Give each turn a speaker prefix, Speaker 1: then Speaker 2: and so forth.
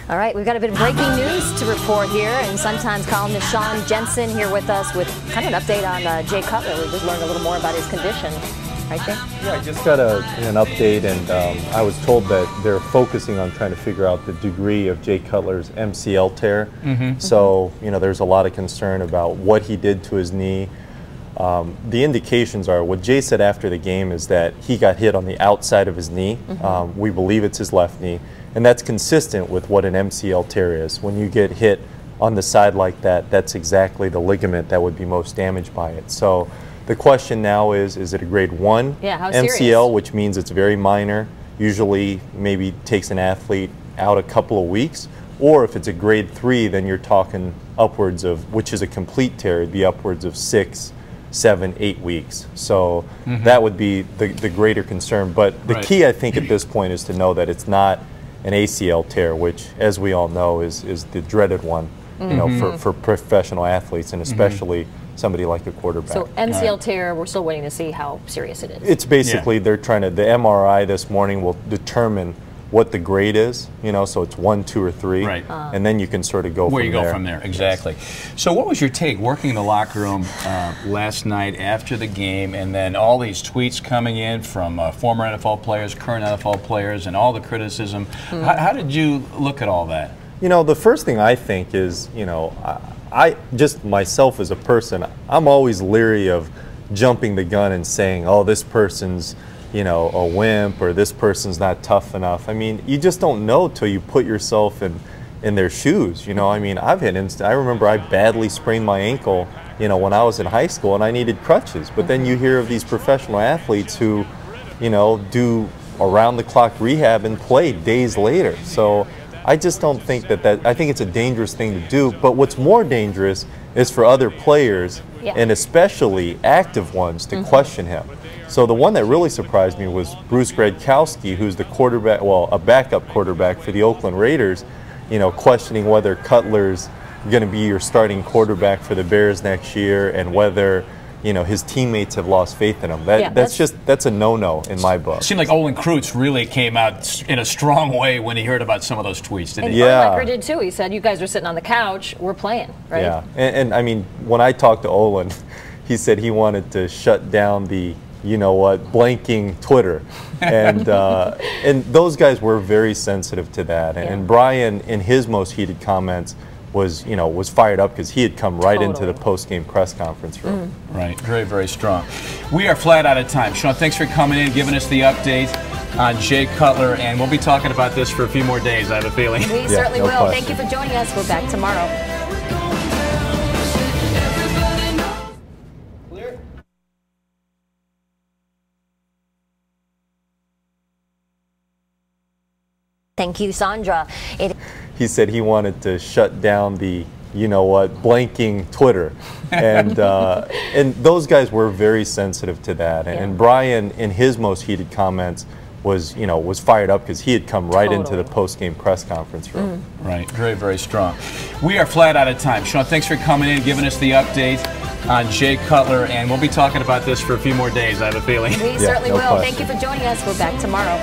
Speaker 1: All right, we've got a bit of breaking news to report here, and Sun-Times columnist Sean Jensen here with us with kind of an update on Jay Cutler. We just learned a little more about his condition. Right, Jay? Yeah,
Speaker 2: I just got an update, and I was told that they're focusing on trying to figure out the degree of Jay Cutler's MCL tear. So, you know, there's a lot of concern about what he did to his knee. The indications are, what Jay said after the game is that he got hit on the outside of his knee. We believe it's his left knee, and that's consistent with what an MCL tear is. When you get hit on the side like that, that's exactly the ligament that would be most damaged by it. So the question now is it a grade 1 MCL,
Speaker 1: serious?
Speaker 2: which means it's very minor, usually maybe takes an athlete out a couple of weeks, or if it's a grade 3, then you're talking upwards of, which is a complete tear, it'd be upwards of 6, 7, 8 weeks. So that would be the greater concern. But the key, I think, at this point is to know that it's not an ACL tear, which, as we all know, is the dreaded one, you know, for professional athletes, and especially somebody like a quarterback.
Speaker 1: So MCL tear, we're still waiting to see how serious it is.
Speaker 2: It's basically, they're trying to, the MRI this morning will determine what the grade is, you know, so it's 1, 2, or 3, and then you can sort of go
Speaker 3: where
Speaker 2: from
Speaker 3: you
Speaker 2: there.
Speaker 3: go from there. Exactly. So what was your take working in the locker room last night after the game, and then all these tweets coming in from former NFL players, current NFL players, and all the criticism? How did you look at all that?
Speaker 2: You know, the first thing I think is, you know, I just myself as a person, I'm always leery of jumping the gun and saying, oh, this person's, you know, a wimp, or this person's not tough enough. I mean, you just don't know till you put yourself in their shoes. You know, I mean, I've had I remember I badly sprained my ankle, you know, when I was in high school, and I needed crutches. But then you hear of these professional athletes who, you know, do around-the-clock rehab and play days later. So I just don't think I think it's a dangerous thing to do. But what's more dangerous is for other players, and especially active ones, to question him. So the one that really surprised me was Bruce Gradkowski, who's the quarterback, well, a backup quarterback for the Oakland Raiders, you know, questioning whether Cutler's going to be your starting quarterback for the Bears next year, and whether, you know, his teammates have lost faith in him. That's a no-no in my book.
Speaker 3: It seemed like Olin Kreutz really came out in a strong way when he heard about some of those tweets, didn't he?
Speaker 1: And Urlacher did too. He said, you guys are sitting on the couch, we're playing, right?
Speaker 2: Yeah, and I mean, when I talked to Olin, he said he wanted to shut down the, you know what, blanking Twitter, and and those guys were very sensitive to that. And Brian, in his most heated comments, was fired up because he had come right into the post-game press conference room.
Speaker 3: Right, very, very strong. We are flat out of time. Sean, thanks for coming in, giving us the update on Jay Cutler, and we'll be talking about this for a few more days, I have a feeling.
Speaker 1: We certainly will. Thank you for joining us. We're back tomorrow. Thank you, Sandra.
Speaker 2: He said he wanted to shut down the, you know what, blanking Twitter, and and those guys were very sensitive to that. And Brian, in his most heated comments, was fired up because he had come right into the post-game press conference room.
Speaker 3: Right, very, very strong. We are flat out of time. Sean, thanks for coming in, giving us the update on Jay Cutler, and we'll be talking about this for a few more days, I have a feeling.
Speaker 1: We certainly will. Thank you for joining us. We're back tomorrow.